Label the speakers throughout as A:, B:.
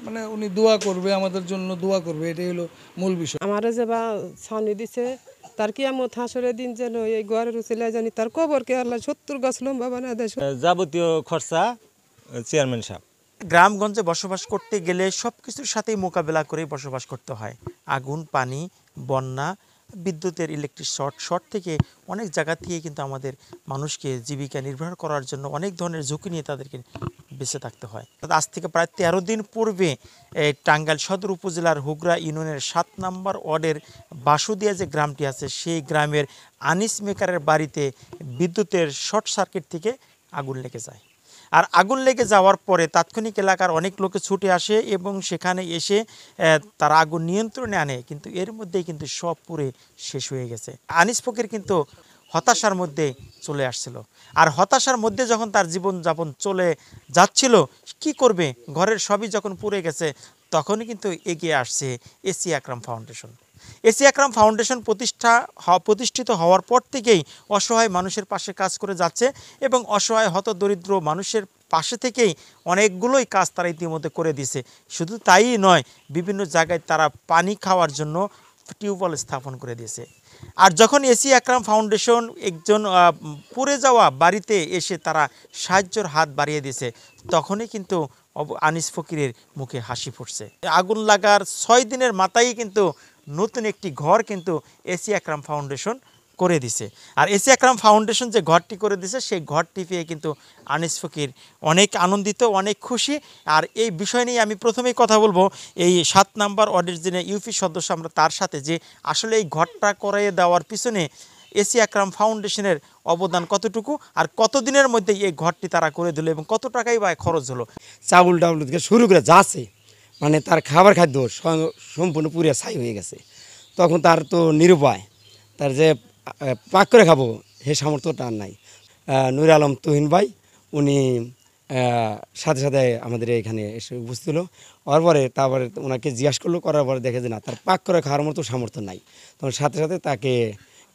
A: মানে উনি দোয়া করবে, আমাদের জন্য দোয়া করবে, এটাই হলো মূল বিষয়।
B: আমারে যে বা ছাউনি দিছে তার কিয়ামত হাসরের দিন যেন এই ঘরের উচিলায় জানি তার কবরকে আল্লাহ 70 গাছ লম্বা বানায় দেয়।
C: যাবতীয় খরচা চেয়ারম্যান সাহেব।
D: গ্রামগঞ্জে বসবাস করতে গেলে সব কিছুর সাথেই মোকাবেলা করেই বসবাস করতে হয়। আগুন, পানি, বন্যা, বিদ্যুতের ইলেকট্রিক শর্ট থেকে অনেক জায়গা থেকে কিন্তু আমাদের মানুষকে জীবিকা নির্বাহ করার জন্য অনেক ধরনের ঝুঁকি নিয়ে তাদেরকে বেঁচে থাকতে হয়। আজ থেকে প্রায় 13 দিন পূর্বে টাঙ্গাইল সদর উপজেলার হুগরা ইউনিয়নের 7 নম্বর ওয়ার্ডের বাসুদিয়া যে গ্রামটি আছে সেই গ্রামের আনিস মেকারের বাড়িতে বিদ্যুতের শর্ট সার্কিট থেকে আগুন লেগে যায়। আর আগুন লেগে যাওয়ার পরে তাৎক্ষণিক এলাকার অনেক লোকে ছুটে আসে এবং সেখানে এসে তারা আগুন নিয়ন্ত্রণে আনে, কিন্তু এর মধ্যেই কিন্তু সব পুড়ে শেষ হয়ে গেছে। আনিস ফকির কিন্তু হতাশার মধ্যে চলে আসছিল। আর হতাশার মধ্যে যখন তার জীবনযাপন চলে যাচ্ছিল, কি করবে, ঘরের সবই যখন পুড়ে গেছে, তখনই কিন্তু এগিয়ে আসছে এসি আকরাম ফাউন্ডেশন। এসি আকরাম ফাউন্ডেশন প্রতিষ্ঠিত হওয়ার পর থেকেই অসহায় মানুষের পাশে কাজ করে যাচ্ছে এবং অসহায় হতদরিদ্র মানুষের পাশে থেকেই অনেকগুলোই কাজ তারা ইতিমধ্যে করে দিছে। শুধু তাই নয়, বিভিন্ন জায়গায় তারা পানি খাওয়ার জন্য টিউবওয়েল স্থাপন করে দিয়েছে। আর যখন এসি আকরাম ফাউন্ডেশন একজন পুড়ে যাওয়া বাড়িতে এসে তারা সাহায্যের হাত বাড়িয়ে দিয়েছে, তখনই কিন্তু আনিস ফকিরের মুখে হাসি ফুটছে। আগুন লাগার 6 দিনের মাথায় কিন্তু নতুন একটি ঘর কিন্তু এসি আকরাম ফাউন্ডেশন করে দিছে। আর এসি আকরাম ফাউন্ডেশন যে ঘরটি করে দিছে সেই ঘরটি পেয়ে কিন্তু আনিস ফকির অনেক আনন্দিত, অনেক খুশি। আর এই বিষয় নিয়ে আমি প্রথমেই কথা বলবো এই 7 নম্বর ওয়ার্ডের যিনি ইউপি সদস্য আমরা তার সাথে, যে আসলে এই ঘরটা করে দেওয়ার পিছনে এসি আকরাম ফাউন্ডেশনের অবদান কতটুকু, আর কতদিনের মধ্যে এই ঘরটি তারা করে দিল এবং কত টাকাই বা খরচ হলো।
E: চাউল টাউল থেকে শুরু করে যা আছে, মানে তার খাবার খাদ্য সম্পূর্ণ পুরে ছাই হয়ে গেছে। তখন তার তো নিরুপায়, তার যে পাক করে খাবো সে সামর্থ্যটা আর নাই। নুর আলম তুহিন ভাই উনি সাথে সাথে আমাদের এখানে এসে উপস্থিত হলো। হওয়ার পরে তারপরে ওনাকে জিজ্ঞাসা করলো, করার পরে দেখে যে না, তার পাক করে খাওয়ার মতো সামর্থ্য নাই। তখন সাথে সাথে তাকে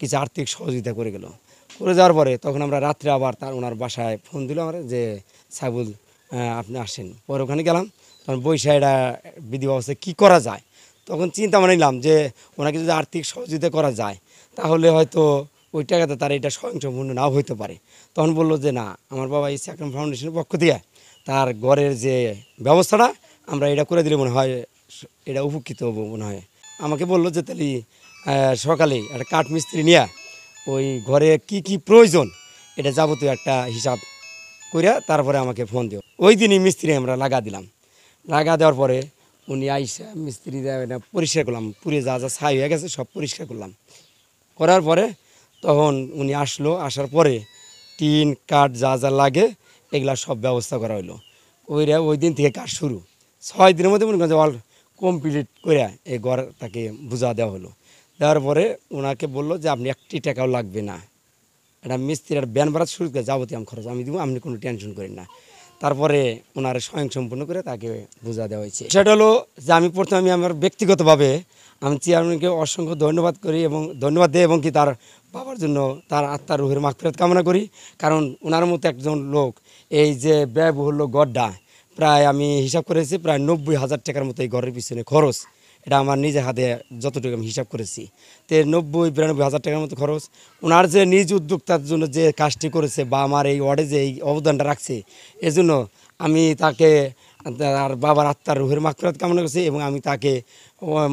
E: কিছু আর্থিক সহযোগিতা করে গেল। করে যাওয়ার পরে তখন আমরা রাত্রে আবার ওনার বাসায় ফোন দিল আমরা যে সাইবুল আপনি আসেন। পরে ওখানে গেলাম, তখন বৈশাখীরা বিধি ব্যবস্থায় কী করা যায়, তখন চিন্তা মানে নিলাম যে ওনাকে যদি আর্থিক সহযোগিতা করা যায় তাহলে হয়তো ওই টাকাতে তার এটা স্বয়ংসম্পূর্ণ নাও হইতে পারে। তখন বললো যে না, আমার বাবা এসি আকরাম ফাউন্ডেশনের পক্ষ দিয়ে তার ঘরের যে ব্যবস্থাটা আমরা এটা করে দিলে মনে হয় এটা উপকৃত হবো মনে হয়। আমাকে বললো যে তাহলে সকালে একটা কাঠ মিস্ত্রি নিয়ে ওই ঘরে কি কি প্রয়োজন এটা যাবতীয় একটা হিসাব করিয়া তারপরে আমাকে ফোন দিও। ওই দিনই মিস্ত্রি আমরা লাগা দিলাম। লাগা দেওয়ার পরে উনি আইসা মিস্ত্রি পরিষ্কার করলাম, পুড়ে যা যা ছাই হয়ে গেছে সব পরিষ্কার করলাম। করার পরে তখন উনি আসলো, আসার পরে টিন কাঠ যা যা লাগে এগুলা সব ব্যবস্থা করা হইলো। ওই দিন থেকে কাজ শুরু। 6 দিনের মধ্যে মনে করেন অল কমপ্লিট করে এই ঘর তাকে বুঝা দেওয়া হলো। দেওয়ার পরে ওনাকে বললো যে আপনি 1 টাকাও লাগবে না, এটা মিস্ত্রির ব্যান ভাড়া শুরু করে যাবতীয় খরচ আমি দেবো, আপনি কোনো টেনশন করেন না। তারপরে ওনার স্বয়ংসম্পূর্ণ করে তাকে বোঝা দেওয়া হয়েছে। সেটা হলো যে আমি প্রথমে আমার ব্যক্তিগতভাবে আমি চেয়ারম্যানকে অসংখ্য ধন্যবাদ করি এবং ধন্যবাদ দিই এবং কি তার বাবার জন্য তার আত্মার রুহের মাগফিরাত কামনা করি। কারণ ওনার মতো একজন লোক এই যে ব্যয়বহুল গড়টা প্রায় আমি হিসাব করেছি প্রায় 90,000 টাকার মতো এই ঘরের পিছনে খরচ। এটা আমার নিজের হাতে যতটুকু আমি হিসাব করেছি, তো 90-92,000 টাকার মতো খরচ। ওনার যে নিজ উদ্যোক্তার জন্য যে কাজটি করেছে বা আমার এই ওয়ার্ডে যে এই অবদানটা রাখছে, এজন্য আমি তাকে তার বাবার আত্মার রুহের মাগফিরাত কামনা করছি এবং আমি তাকে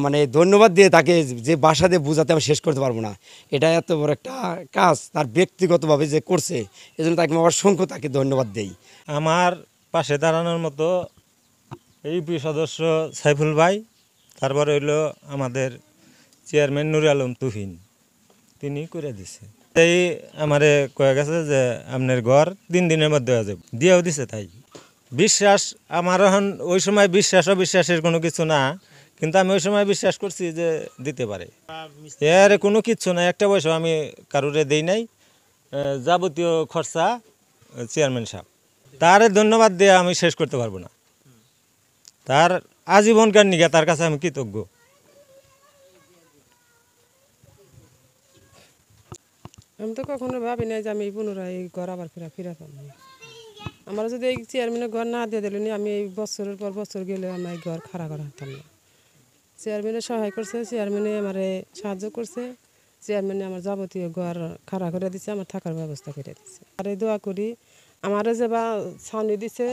E: মানে ধন্যবাদ দিয়ে তাকে যে ভাষা দিয়ে বোঝাতে আমি শেষ করতে পারবো না। এটা এত বড় একটা কাজ তার ব্যক্তিগতভাবে যে করছে, এজন্য তাকে আমি অসংখ্য তাকে ধন্যবাদ দেই।
C: আমার পাশে দাঁড়ানোর মতো ইউপি সদস্য সাইফুল ভাই, তারপরে হইলো আমাদের চেয়ারম্যান নুর আলম তুহিন, তিনি করে দিছে। এই আমারে কয়ে গেছে যে আপনার ঘর 3 দিনের মধ্যে হয়ে যাবে, দিয়েও দিছে। তাই বিশ্বাস আমার এখন ওই সময় বিশ্বাস অবিশ্বাসের কোনো কিছু না, কিন্তু আমি ওই সময় বিশ্বাস করছি যে দিতে পারে। এর কোনো কিচ্ছু না, একটা পয়সা আমি কারুরে দেই নাই। যাবতীয় খরচা চেয়ারম্যান সাহেব, তার ধন্যবাদ দিয়ে আমি শেষ করতে পারবো না। তার আজীবনকার নিগা তার কাছে আমি কৃতজ্ঞ।
B: আমি তো কখনো ভাবি নাই যে আমি পুনরায় এই ঘর আবার ফিরা পাবো। আমার যদি এই চেয়ারম্যানের ঘর না দিয়ে দিলেন আমি এই বছরের পর বছর গেলে আমি এই ঘর খাড়া করা হতাম না। চেয়ারম্যানে সহায় করছে, চেয়ারম্যানে আমার সাহায্য করছে, চেয়ারম্যানে আমার যাবতীয় ঘর খাড়া করে দিচ্ছে, আমার থাকার ব্যবস্থা করে দিচ্ছে। আর এই দোয়া করি আমারও যে বা ছাউনি দিছে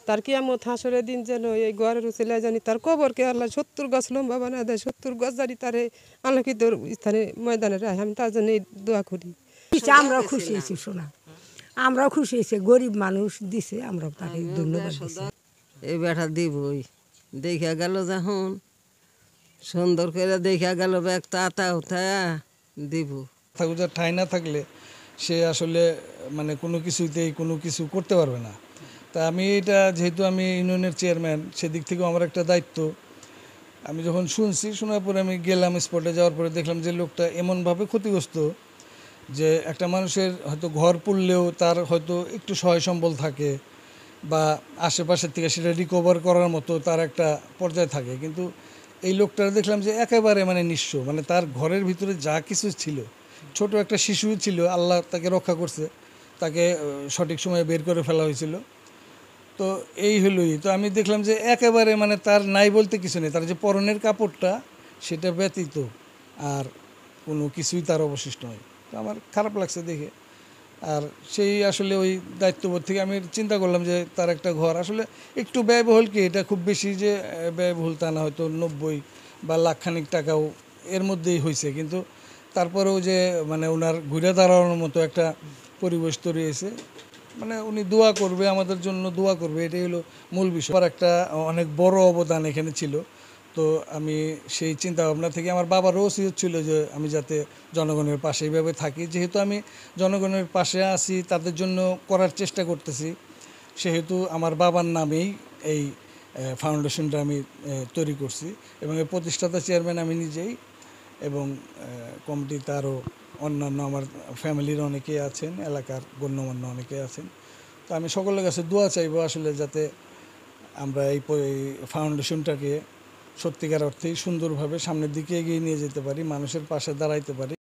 B: তার কিয়ামত হাসরের দিন যেন এই ঘরের উচিলায় জানি তার কবরকে আল্লাহ 70 গাছ লম্বা বানা দেয়, 70 গাছ জানি তারে আলোকিত স্থানে ময়দানে রায়। আমি তার জন্য দোয়া করি।
F: আমরাও খুশি হয়েছি শোনা, আমরাও খুশি হয়েছি, গরিব মানুষ দিছে, আমরাও তাকে ধন্যবাদ দিচ্ছি।
G: এই বেটা দিবই, দেখা গেল যখন সুন্দর করে দেখা গেল ব্যাগটা আতা উঠায় দিব।
A: থাকুজার ঠাঁই না থাকলে সে আসলে মানে কোনো কিছুতেই কোনো কিছু করতে পারবে না। তা আমি এটা যেহেতু আমি ইউনিয়নের চেয়ারম্যান, সেদিক থেকেও আমার একটা দায়িত্ব। আমি যখন শুনছি, শোনার পরে আমি গেলাম স্পটে, যাওয়ার পরে দেখলাম যে লোকটা এমনভাবে ক্ষতিগ্রস্ত যে একটা মানুষের হয়তো ঘর পড়লেও তার হয়তো একটু সহায় সম্বল থাকে বা আশেপাশের থেকে সেটা রিকভার করার মতো তার একটা পর্যায়ে থাকে, কিন্তু এই লোকটা দেখলাম যে একেবারে মানে নিঃস্ব, মানে তার ঘরের ভিতরে যা কিছু ছিল, ছোট একটা শিশু ছিল, আল্লাহ তাকে রক্ষা করছে, তাকে সঠিক সময়ে বের করে ফেলা হয়েছিল। তো এই হলোই, তো আমি দেখলাম যে একেবারে মানে তার নাই বলতে কিছু নেই, তার যে পরনের কাপড়টা সেটা ব্যতীত আর কোনো কিছুই তার অবশিষ্ট নয়। তো আমার খারাপ লাগছে দেখে। আর সেই আসলে ওই দায়িত্ববোধ থেকে আমি চিন্তা করলাম যে তার একটা ঘর আসলে একটু ব্যয়বহুল, কি এটা খুব বেশি যে ব্যয়বহুল তা না, হয়তো 90 বা লাখখানিক টাকাও এর মধ্যেই হয়েছে, কিন্তু তারপরেও যে মানে ওনার ঘুরে দাঁড়ানোর মতো একটা পরিবেশ তৈরি হয়েছে, মানে উনি দোয়া করবে, আমাদের জন্য দোয়া করবে, এটাই হলো মূল বিষয়। আমার একটা অনেক বড় অবদান এখানে ছিল। তো আমি সেই চিন্তা ভাবনা থেকে আমার বাবারও ওসিয়ত ছিল যে আমি যাতে জনগণের পাশে এইভাবে থাকি, যেহেতু আমি জনগণের পাশে আছি, তাদের জন্য করার চেষ্টা করতেছি, সেহেতু আমার বাবার নামেই এই ফাউন্ডেশনটা আমি তৈরি করছি এবং এর প্রতিষ্ঠাতা চেয়ারম্যান আমি নিজেই, এবং কমিটিতে আরও অন্যান্য আমার ফ্যামিলির অনেকেই আছেন, এলাকার গণ্যমান্য অনেকেই আছেন। তো আমি সকলের কাছে দোয়া চাইবো আসলে যাতে আমরা এই ফাউন্ডেশনটাকে সত্যিকার অর্থেই সুন্দরভাবে সামনের দিকে এগিয়ে নিয়ে যেতে পারি, মানুষের পাশে দাঁড়াইতে পারি।